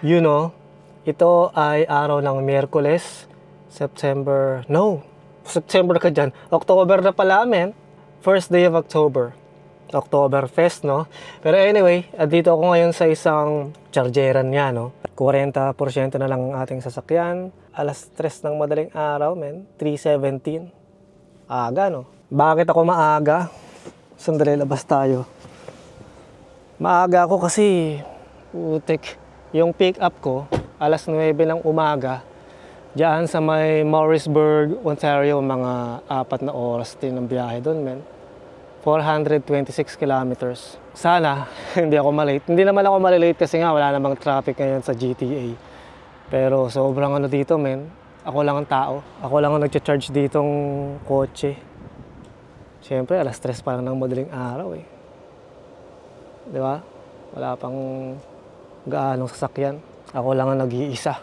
You know, ito ay araw ng Miyerkules, September ka dyan. October na pala, men. First day of October. Oktoberfest, no? Pero anyway, dito ako ngayon sa isang chargeran nga, no? 40% na lang ang ating sasakyan. Alas 3 ng madaling araw, men. 3:17. Aga, no? Bakit ako maaga? Sandali, labas tayo. Maaga ako kasi, putik, yung pick up ko, alas 9 ng umaga, diyan sa may Morrisburg, Ontario, mga 4 na oras din ang biyahe doon, men. 426 kilometers. Sana, hindi ako malate. Hindi naman ako malilate kasi nga wala namang traffic ngayon sa GTA. Pero sobrang ano dito, men. Ako lang ang tao. Ako lang ang nag-charge ditong kotse. Siyempre, alas 3 pa lang ng madaling araw, eh. Di ba? Wala pang gaanong sasakyan. Ako lang ang nag-iisa.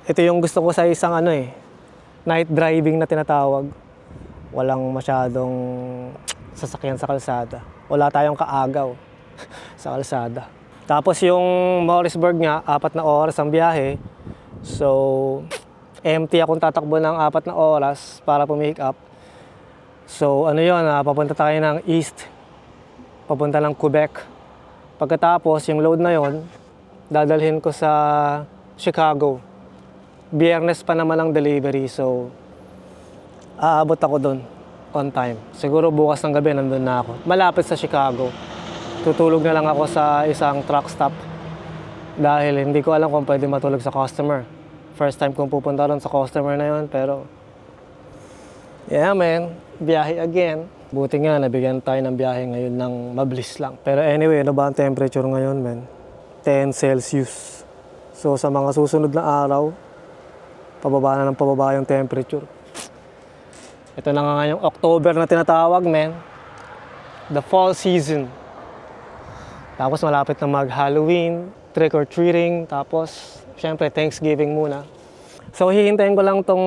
Ito yung gusto ko sa isang night driving na tinatawag. Walang masyadong sasakyan sa kalsada. Wala tayong kaagaw sa kalsada. Tapos yung Morrisburg nga, 4 na oras ang biyahe. So, empty akong tatakbo ng 4 na oras para pumick up. So, papunta tayo ng east. Papunta ng Quebec. Pagkatapos, yung load na yon, dadalhin ko sa Chicago. Biyernes pa naman ang delivery, so aabot ako doon on time. Siguro bukas ng gabi nandun na ako. Malapit sa Chicago. Tutulog na lang ako sa isang truck stop dahil hindi ko alam kung pwede matulog sa customer. First time kong pupunta ron sa customer na yon, pero yeah, man, biyahe again. Buti nga, nabigyan tayo ng biyahe ngayon ng mabilis lang. Pero anyway, ano ba ang temperature ngayon, man? 10 Celsius. So sa mga susunod na araw, pababa na ng pababa yung temperature. Ito na nga yung October na tinatawag, man. The fall season. Tapos malapit na mag-Halloween, trick-or-treating, tapos syempre Thanksgiving muna. So hihintayin ko lang tong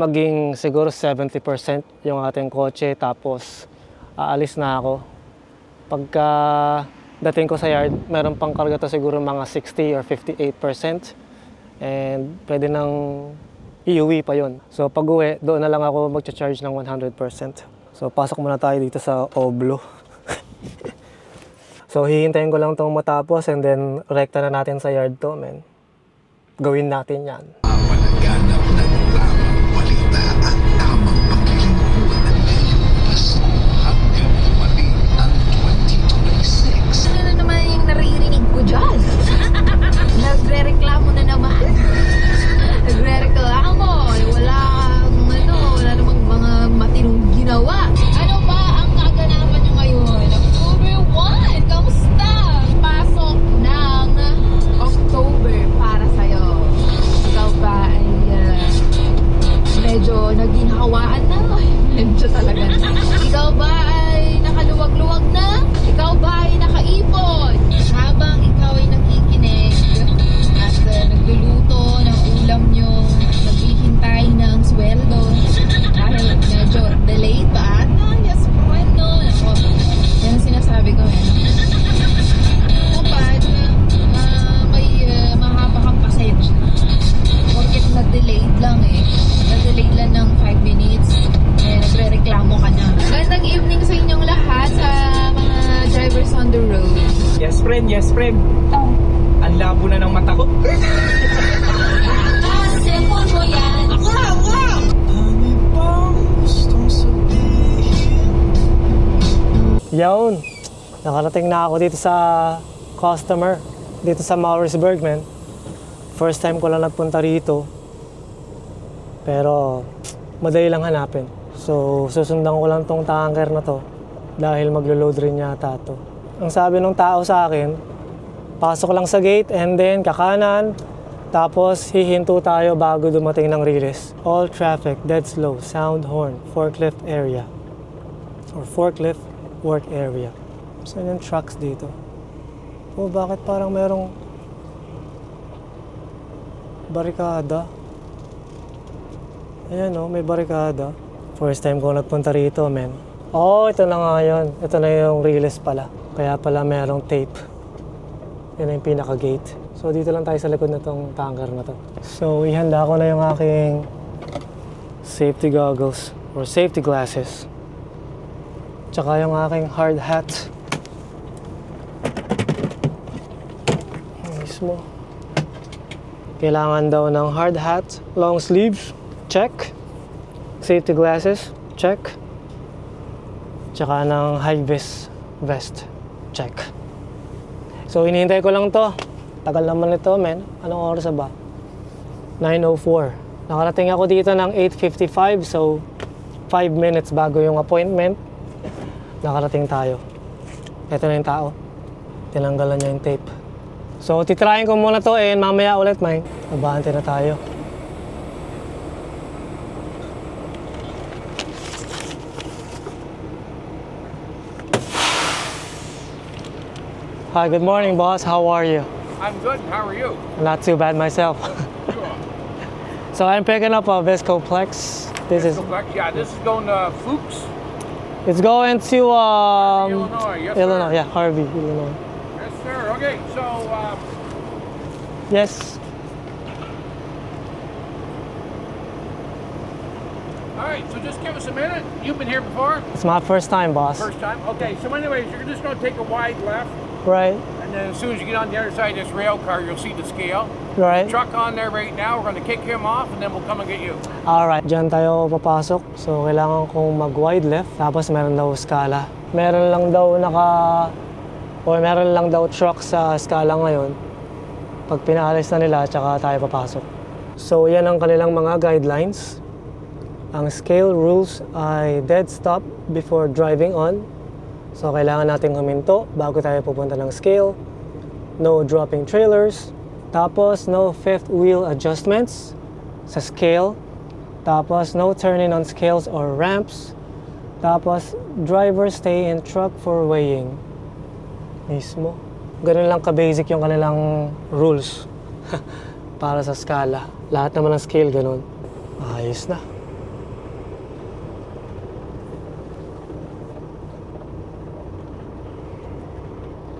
maging siguro 70% yung ating kotse, tapos aalis na ako. Pagka dating ko sa yard, meron pang karga to siguro mga 60 or 58%. And pwede nang iuwi pa yon. So pag uwi, doon na lang ako magcha-charge ng 100%. So pasok muna tayo dito sa Oblo. So hihintayin ko lang itong matapos and then rekta na natin sa yard to, men. Gawin natin yan. Ganap ng tamang balita at tamang paglilingkod ang lilipas hanggang dumating ang 2026. Ano na naman yung naririnig ko dyan? Nagre-reklamo na naman. Nagre-reklamo. Wala namang mga matinong ginawa. Ano ba ang kaganapan nyo ngayon? October 1, kamusta? Pasok ng October para sa'yo. Ikaw ba ay medyo naginhawaan na? Medyo talaga. Ikaw ba ay nakaluwag-luwag na? Ikaw ba ay nakaipon? Habang ikaw ay nakikinig at nagluluto ng ulam nyo, naghihintay ng sweldo dahil medyo delayed pa at yes, bueno. Yan ang sinasabi ko. Dapat may mahaba kang pasensya. Bakit na-delayed lang na-delayed lang ng 5 minutes, nagre-reklamo ka na. Magandang evening sa inyong lahat, sa mga drivers on the road. Yes, friend. Yes, friend. Oh. Ang labo na ng mata ko. Cellphone mo yan. Yawn, nakarating na ako dito sa customer, dito sa Morrisburg, man. First time ko lang nagpunta rito. Pero madali lang hanapin. So susundan ko lang tong tanker na to dahil maglo-load rin yata to. Ang sabi ng tao sa akin, pasok lang sa gate and then kakanan, tapos hihinto tayo bago dumating ng release. All traffic, dead slow, sound horn, forklift area. Or forklift work area. Saan yung trucks dito? Oh, bakit parang merong barikada? Ayan oh, may barikada. First time ko nagpunta rito, men. Oh, ito na nga yun. Ito na yung release pala. Kaya pala merong tape. Yan yung pinaka-gate. So dito lang tayo sa likod na tong tanker na to. So ihanda ko na yung aking safety goggles or safety glasses. Tsaka yung aking hard hat. Mismo. Kailangan daw ng hard hat, long sleeves, check. Safety glasses, check. Tsaka ng high-vis vest, check. So hinihintay ko lang to. Tagal naman ito, men. Anong oras na ba? 9:04. Nakarating ako dito ng 8:55, so 5 minutes bago yung appointment. Nakarating tayo. Ito na yung tao. Tinanggalan niya yung tape. So titrayin ko muna to and mamaya ulit, man. Abante na tayo. Hi, good morning, boss. How are you? I'm good. How are you? Not too bad myself. Sure. So I'm picking up a Viscoplex. This is Yeah, this is going to Fuchs, it's going to Illinois. Yes, Illinois, sir. yeah, Harvey, Illinois. Yes, sir. Okay, so Yes. all right. So just give us a minute. You've been here before? It's my first time, boss. First time. Okay. So anyways, you're just going to take a wide left, Right, and then as soon as you get on the other side of this rail car, you'll see the scale. right. Truck on there right now. We're going to kick him off, and then we'll come and get you. Alright, dyan tayo papasok. So kailangan kong mag-wide left. Tapos meron daw skala. Meron lang daw truck sa skala ngayon. Pag pinaalis na nila, tsaka tayo papasok. So yan ang kanilang mga guidelines. Ang scale rules ay dead stop before driving on. So kailangan natin huminto bago tayo pupunta ng scale. No dropping trailers. Tapos no fifth wheel adjustments sa scale. Tapos no turning on scales or ramps. Tapos driver stay in truck for weighing. Mismo. Ganun lang ka-basic yung kanilang rules para sa skala. Lahat naman ng scale ganun. Ayos na.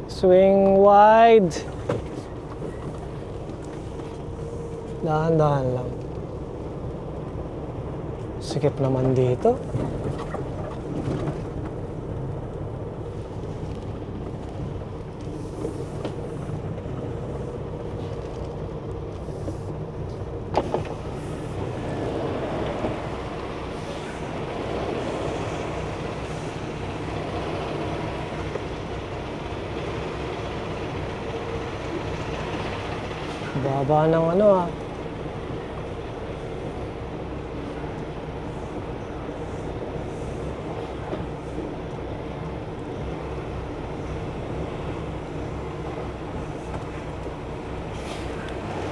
Swing wide. Dahan-dahan lang. Sikip naman dito. Baba ng ano ah.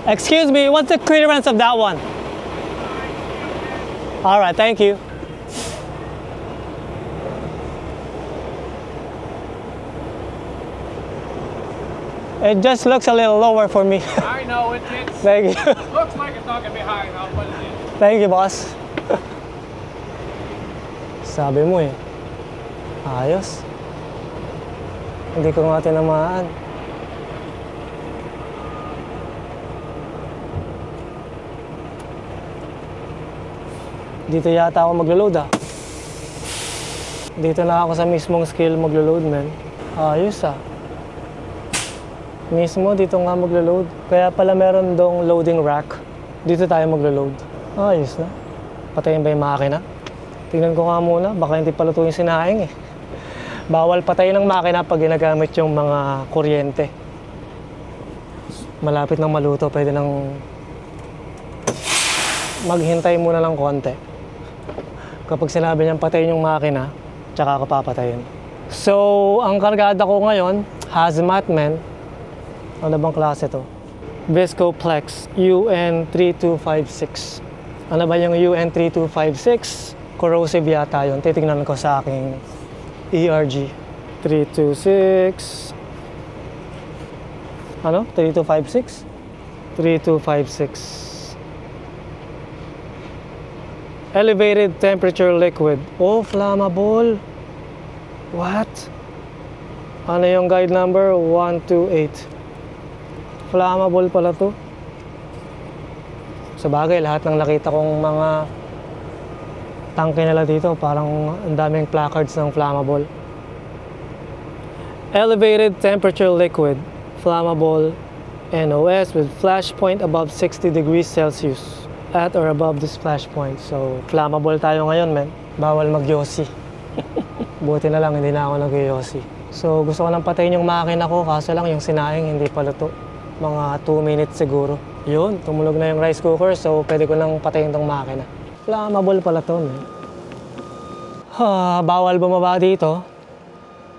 Excuse me, what's the clearance of that one? All right, thank you. It just looks a little lower for me. I know it's Thank you. looks like it's not going to be high enough, but it is. Thank you, boss. Sabi mo eh. Ayos. Hindi ko nga tinamaan. Dito yata ako maglo-load ah. Dito na ako sa mismong scale maglo-load, man. Ayos ah. Mismo dito nga maglo-load. Kaya pala meron dong loading rack. Dito tayo maglo-load. Ayos na. Patayin ba yung makina? Tingnan ko nga muna. Baka hindi pa luto yung sinaing eh. Bawal patayin ng makina pag ginagamit yung mga kuryente. Malapit nang maluto. Pwede nang maghintay muna ng konti. Kapag sinabi niyang patayin yung makina, tsaka ka papatayin. So, ang kargada ko ngayon, hazmat man. Ano bang klase to? Viscoplex UN3256. Ano ba yung UN3256? Corrosive yata yun. Titignan ko sa aking ERG. 326. Ano? 3256? 3256. Elevated temperature liquid. Oh, flammable. What? Ano yung guide number? 128. Flammable pala to. Sa bagay, lahat ng nakita kong mga tangke nila dito, parang ang daming placards ng flammable. Elevated temperature liquid, flammable NOS with flash point above 60 degrees Celsius at or above this flash point. So, flammable tayo ngayon, men. Bawal mag-yosi. Buti na lang, hindi na ako nag-yosi. So, gusto ko nang patayin yung makina ko, kaso lang yung sinaing hindi pa luto. Mga 2 minutes siguro. Yun, tumulog na yung rice cooker, so pwede ko nang patayin tong makina. Flammable pala to, men. Bawal bumaba dito.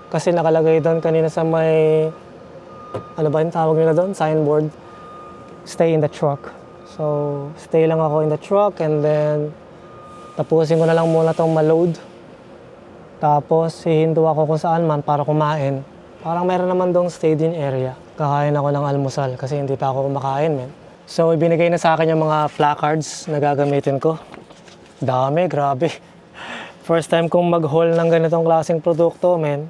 Kasi nakalagay doon kanina sa may... Ano ba yung tawag nila doon? Signboard. Stay in the truck. So, stay lang ako in the truck and then tapusin ko na lang muna itong ma-load. Tapos, hihinto ako kung saan man para kumain. Parang meron naman doong stay-in area. Kakain ako ng almusal kasi hindi pa ako kumakain, men. So, ibinigay na sa akin yung mga placards na gagamitin ko. Dami, grabe. First time kong mag-haul ng ganitong klaseng produkto, men.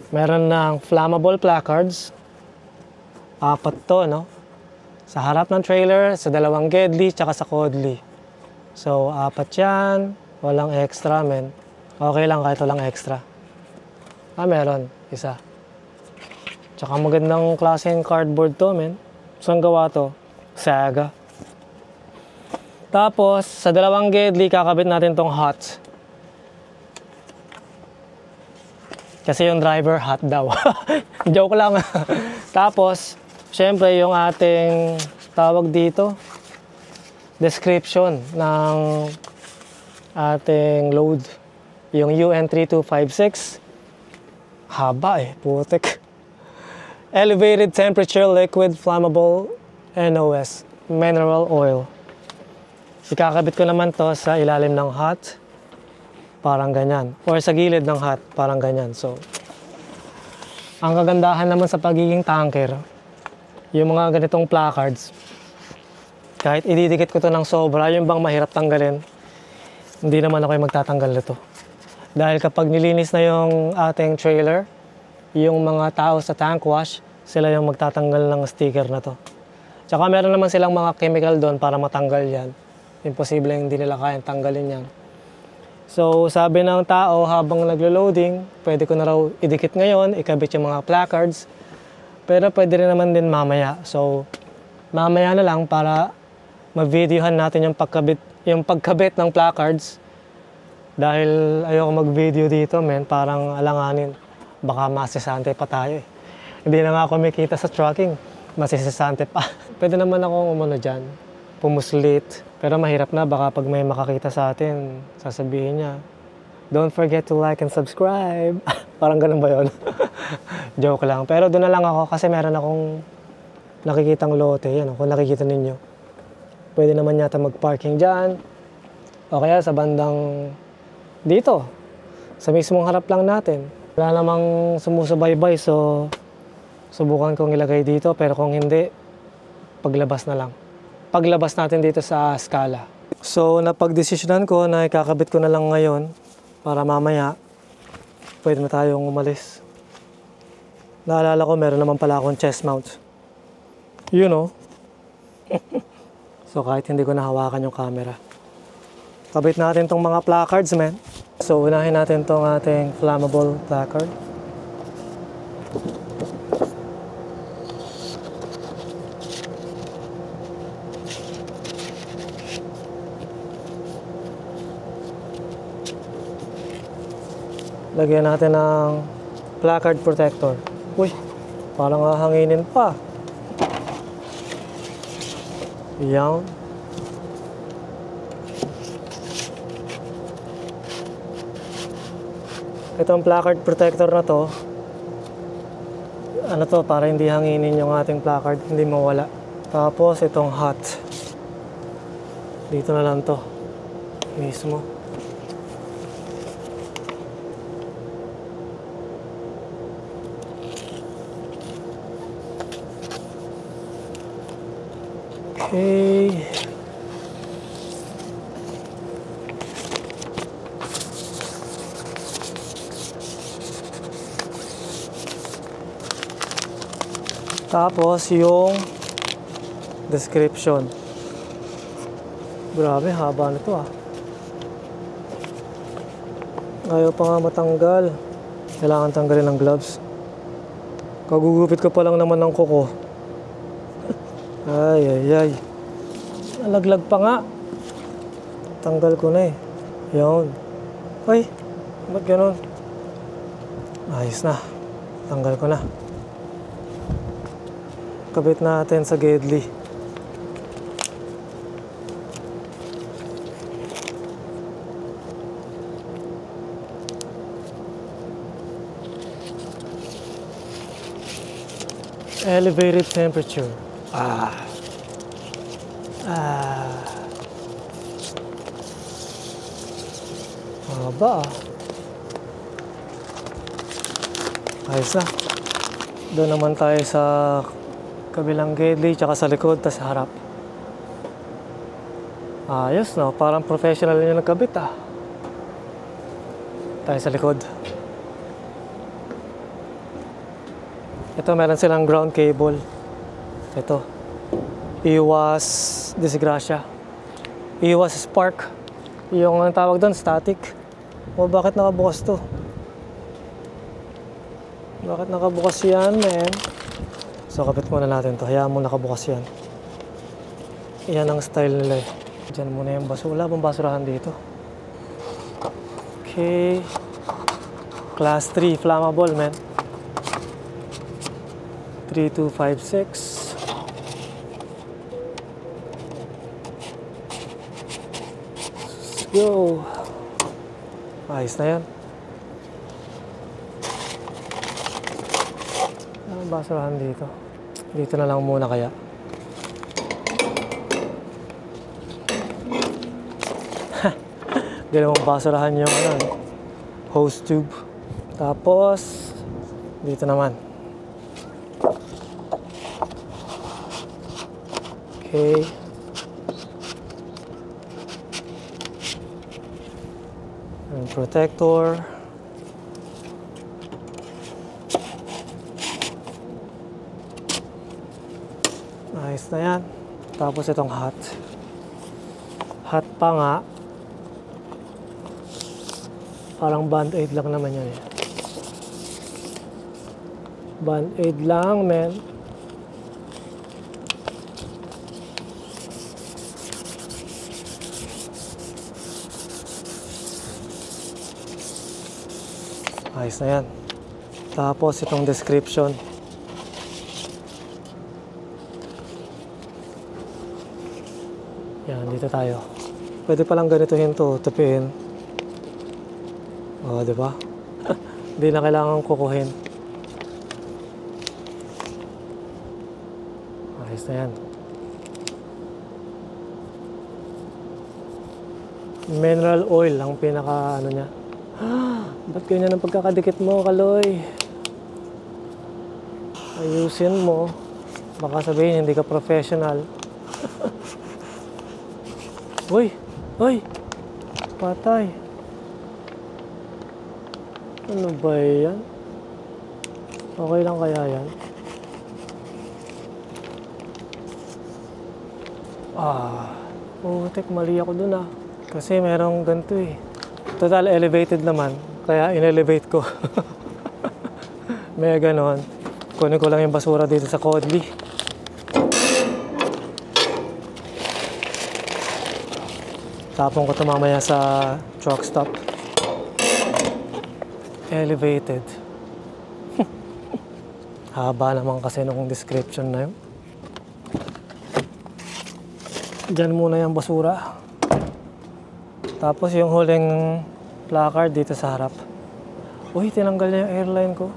Meron ng flammable placards. 4 to, no? Sa harap ng trailer, sa 2 gedli, tsaka sa kodli. So, 4 yan. Walang extra, men. Okay lang kahit walang extra. Meron. Isa. Tsaka magandang klaseng cardboard to, men. Saan gawa to? Saga. Tapos, sa 2 gedli, kakabit natin tong hot. Kasi yung driver hot daw. Joke lang. Tapos, syempre yung ating tawag dito, description ng ating load. Yung UN3256. Haba putik. Elevated temperature liquid flammable NOS, mineral oil. Ikakabit ko naman to sa ilalim ng hot. Parang ganyan. Or sa gilid ng hot, parang ganyan. So, ang kagandahan naman sa pagiging tanker, yung mga ganitong placards, kahit ididikit ko to ng sobra, yung bang mahirap tanggalin, hindi naman ako yung magtatanggal nito. Dahil kapag nilinis na yung ating trailer, yung mga tao sa tank wash, sila yung magtatanggal ng sticker na to. Tsaka meron naman silang mga chemical doon para matanggal yan. Imposible hindi nila kayang tanggalin yan. So, sabi ng tao habang naglo-loading, pwede ko na raw idikit ngayon, ikabit yung mga placards. Pero pwede rin naman din mamaya. So, mamaya na lang para ma-videohan natin yung pagkabit ng placards. Dahil ayoko mag-video dito, men, parang alanganin. Baka masisante pa tayo eh. Hindi na nga ako kumikita sa trucking, masisante pa. Pwede naman akong dyan, pumuslit. Pero mahirap na, baka pag may makakita sa atin, sasabihin niya, don't forget to like and subscribe. Parang ganun ba yun? Joke lang. Pero doon na lang ako kasi meron akong nakikitang lote. Yan, kung nakikita ninyo. Pwede naman yata mag-parking dyan. O kaya sa bandang dito. Sa mismong harap lang natin. Wala namang sumusubaybay, so subukan kong ilagay dito. Pero kung hindi, paglabas na lang. Paglabas natin dito sa Scala. So, napag-desisyonan ko na ikakabit ko na lang ngayon para mamaya pwede na tayong umalis. Naalala ko, meron naman pala akong chest mount. You know. So, kahit hindi ko nahawakan yung camera. Kabit natin tong mga placards, man. So, unahin natin tong ating flammable placard. Lagyan natin ng placard protector. Uy, parang hahanginin pa. Yan. Itong placard protector na to, ano to, para hindi hanginin yung ating placard, hindi mawala. Tapos itong hot. Dito na lang to. Mismo. Okay. Tapos yung description. Grabe, haba nito ah. Ayaw pa nga matanggal. Kailangan tanggalin ng gloves. Kagugupit ko pa lang naman ng kuko. Ay, ay, ay. Nalaglag pa nga. Tanggal ko na eh. Yun. Ay, ba't ganun? Ayos na. Tanggal ko na. Kabit natin sa Gedli. Elevated temperature. Haba ah. Ayos na. Doon naman tayo sa kabilang Gedli, tsaka sa likod, tas sa harap. Ayos no, parang professional yung nagkabit ah. Tayo sa likod. Ito, meron silang ground cable. Ito. Iwas disgrasya. Iwas spark. Yung ang tawag doon, static. O bakit nakabukas to? Bakit nakabukas yan, men? So, kapit muna natin to. Hayaan mo nakabukas yan. Yan ang style nila eh. Diyan muna yung basura. Wala bang basurahan dito? Okay. Class 3 flammable, men. 3256. Let's go. Ayos na yan. Anong basurahan dito? Dito na lang muna kaya. Hindi naman basurahan yung hose tube. Tapos dito naman. Okay. And protector. Nice na yan. Tapos itong hot. Hot pa nga. Parang band-aid lang naman yan eh. Band-aid lang, men. Ayos na yan. Tapos itong description. Yan, dito tayo. Pwede palang ganituhin to, tupiin. O, diba? Hindi na kailangan kukuhin. Ayos na yan. Mineral oil ang pinaka ano niya. Ba't ganyan ang pagkakadikit mo, Kaloy? Ayusin mo. Baka sabihin, hindi ka professional. Uy! Uy! Patay. Ano ba yan? Okay lang kaya yan? Putik, mali ako dun ah. Kasi merong ganito eh. Total elevated naman. Kaya in-elevate ko. May ganon. Kunin ko lang yung basura dito sa Kodli. Tapon ko ito mamaya sa truck stop. Elevated. Haba naman kasi nung description na yun. Diyan muna yung basura. Tapos yung huling placard dito sa harap. Uy, tinanggal niya yung airline ko.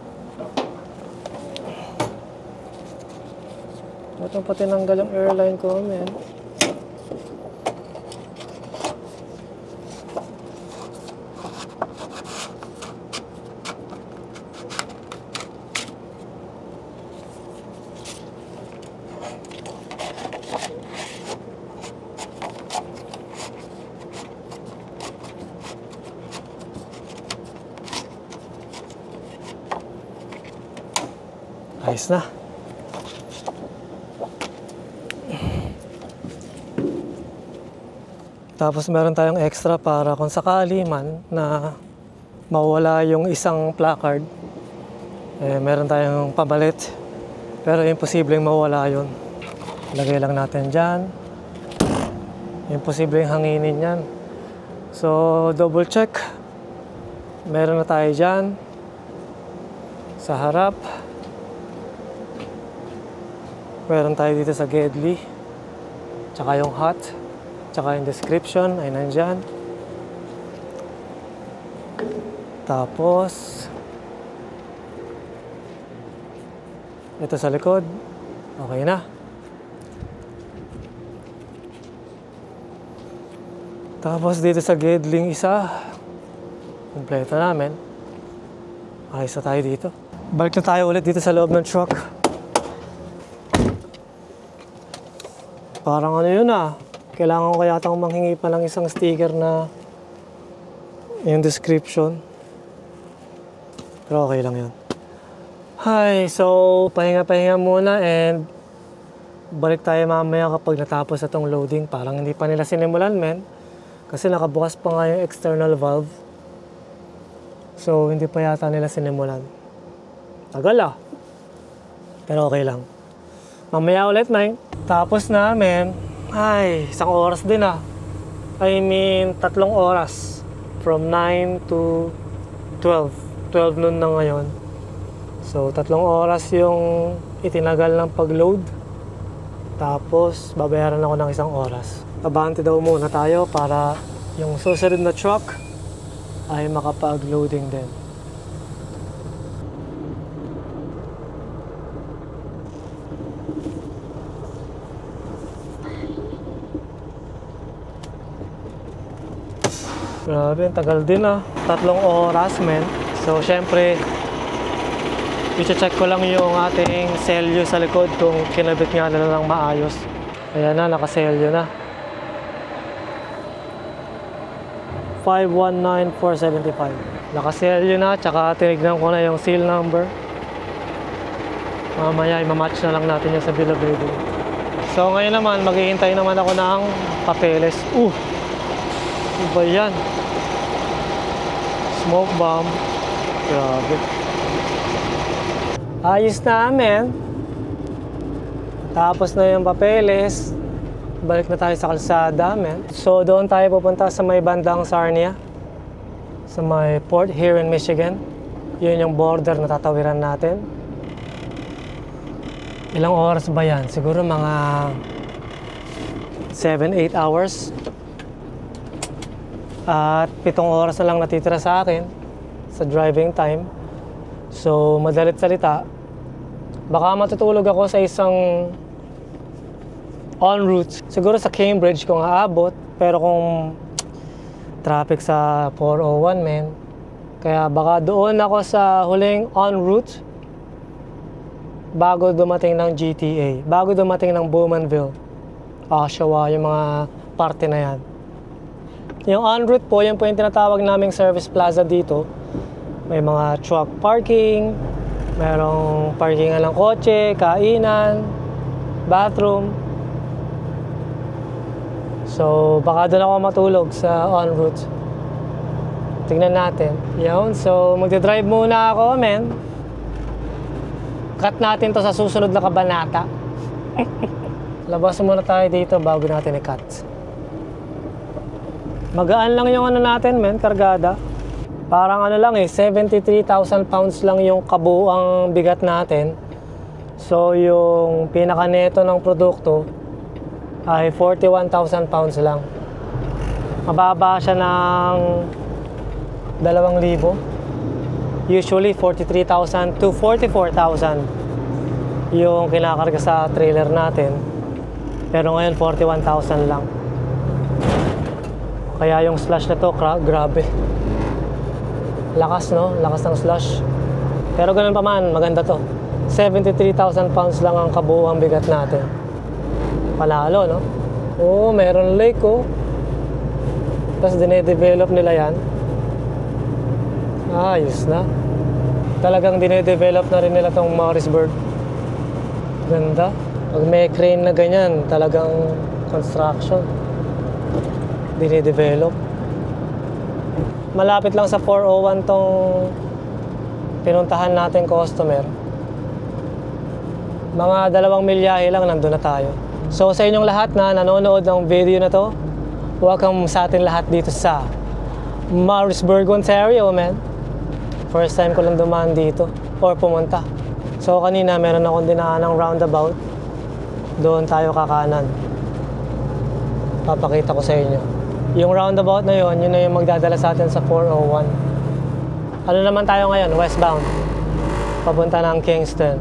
Ba't pa tinanggal yung airline ko, man? Ayos na. Tapos meron tayong extra para kung sakali man na mawala yung isang placard, meron tayong pamalit. Pero imposibleng mawala yun. Lagay lang natin dyan. Imposibleng hanginin yan. So, double check. Meron na tayo dyan. Sa harap. Meron tayo dito sa Gedli. Tsaka yung hot. Tsaka yung description ay nandyan. Tapos, ito sa likod. Okay na. Tapos dito sa Gedling isa, kompleto namin. Ayos na tayo dito. Balik na tayo ulit dito sa loob ng truck. Parang ano yun ah. Kailangan ko yatang manghingi pa ng isang sticker na yung description. Pero okay lang yun. Hi, so pahinga-pahinga muna and balik tayo mamaya kapag natapos itong loading. Parang hindi pa nila sinimulan, men. Kasi nakabukas pa nga yung external valve. So, hindi pa yata nila sinimulan. Tagal ah. Pero okay lang. Mamaya ulit, man. Tapos namin, ay, 1 oras din ah. I mean, 3 oras. From 9 to 12. 12 noon na ngayon. So, 3 oras yung itinagal ng pag-load. Tapos, babayaran ako ng 1 oras. Abante daw muna tayo para yung susunod na truck ay makapag-loading din. Grabe, ang tagal din ah. 3 oras, men. So, syempre, i-check ko lang yung ating selyo sa likod kung kinabit nga na lang maayos. Ayan na, nakaselyo na. 519475. Nakaselyo na, tsaka tinignan ko na yung seal number. Mamaya, i-match na lang natin yung sa bill of lading. So, ngayon naman, maghihintay naman ako ng papeles. Ano ba yan? Smoke bomb. Grabe. Ayos na, men. Tapos na yung papeles. Balik na tayo sa kalsada, men. So, doon tayo pupunta sa may bandang Sarnia. Sa may port here in Michigan. Yun yung border na tatawiran natin. Ilang oras ba yan? Siguro mga 7-8 hours. At 7 oras na lang natitira sa akin sa driving time. So, madalit salita, baka matutulog ako sa isang en route. Siguro sa Cambridge kung aabot, pero kung traffic sa 401, men. Kaya baka doon ako sa huling en route bago dumating ng GTA, bago dumating ng Bowmanville, Oshawa, yung mga parte na yan. Yung en route po, yan po yung tinatawag naming service plaza dito. May mga truck parking, merong parkingan ng kotse, kainan, bathroom. So, baka doon ako matulog sa en route. Tingnan natin. Yun, so magdadrive muna ako, men. Cut natin to sa susunod na kabanata. Labas muna tayo dito bago natin i-cut. Magaan lang yung ano natin, men, kargada. Parang ano lang 73,000 pounds lang yung kabuuang bigat natin. So, yung pinaka-neto ng produkto ay 41,000 pounds lang. Mababa siya ng 2,000. Usually, 43,000 to 44,000 yung kinakarga sa trailer natin. Pero ngayon, 41,000 lang. Kaya yung slush na to, grabe. Lakas, no? Lakas ng slush. Pero ganun pa man, maganda to. 73,000 pounds lang ang kabuuang bigat natin. Palalo, no? Oo, meron lake, oh. Tapos dinedevelop nila yan. Ayos na. Talagang dinedevelop na rin nila tong Morrisburg. Ganda. Pag may crane na ganyan, talagang construction. dinidevelop. Malapit lang sa 401 tong pinuntahan natin customer. Mga 2 milyahe lang nandun na tayo. So sa inyong lahat na nanonood ng video na to, welcome sa atin lahat dito sa Morrisburg, Ontario, man. First time ko lang dumaan dito or pumunta. So kanina meron akong dinaan ng roundabout. Doon tayo kakanan. Papakita ko sa inyo. Yung roundabout na yon, yun na yung magdadala sa atin sa 401. Ano naman tayo ngayon? Westbound. Papunta ng Kingston.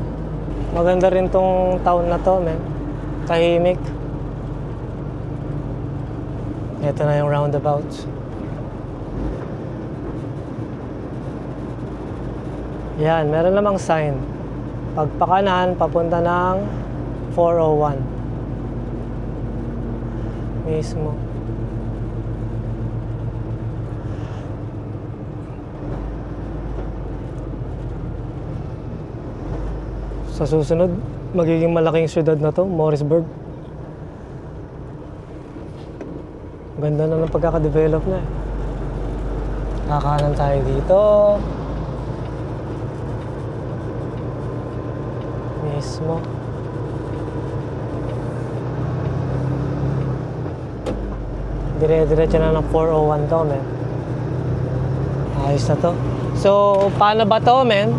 Maganda rin tong town na to, man. Tahimik. Ito na yung roundabout. Yan, meron namang sign. Pagpakanan, papunta ng 401. Mismo. Sa susunod, magiging malaking syudad na to, Morrisburg. Ganda na ng pagkakadevelop na eh. Kakanan tayo dito. Mismo. Dire-diretso na ng 401 to, men. Ayos na to. So, paano ba to, men?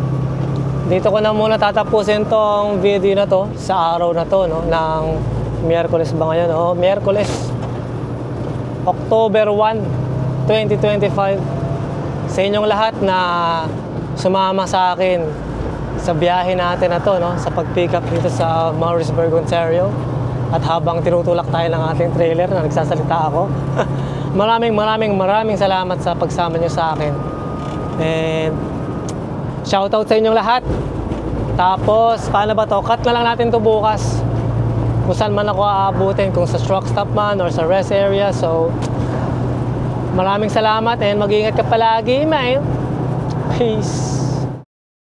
Dito ko na muna tatapusin tong video na to sa araw na to, no? Ng Miyerkules ba ngayon? Oh, Miyerkules. October 1, 2025. Sa inyong lahat na sumama sa akin sa biyahe natin na to, no? Sa pag-pick up dito sa Morrisburg, Ontario. At habang tinutulak tayo ng ating trailer na nagsasalita ako. maraming salamat sa pagsama nyo sa akin. And shoutout sa inyong lahat. Tapos, paano ba to? Cut na lang natin to bukas. Kung saan man ako aabutin, kung sa truck stop man or sa rest area. So, maraming salamat and mag-iingat ka palagi, man. Peace.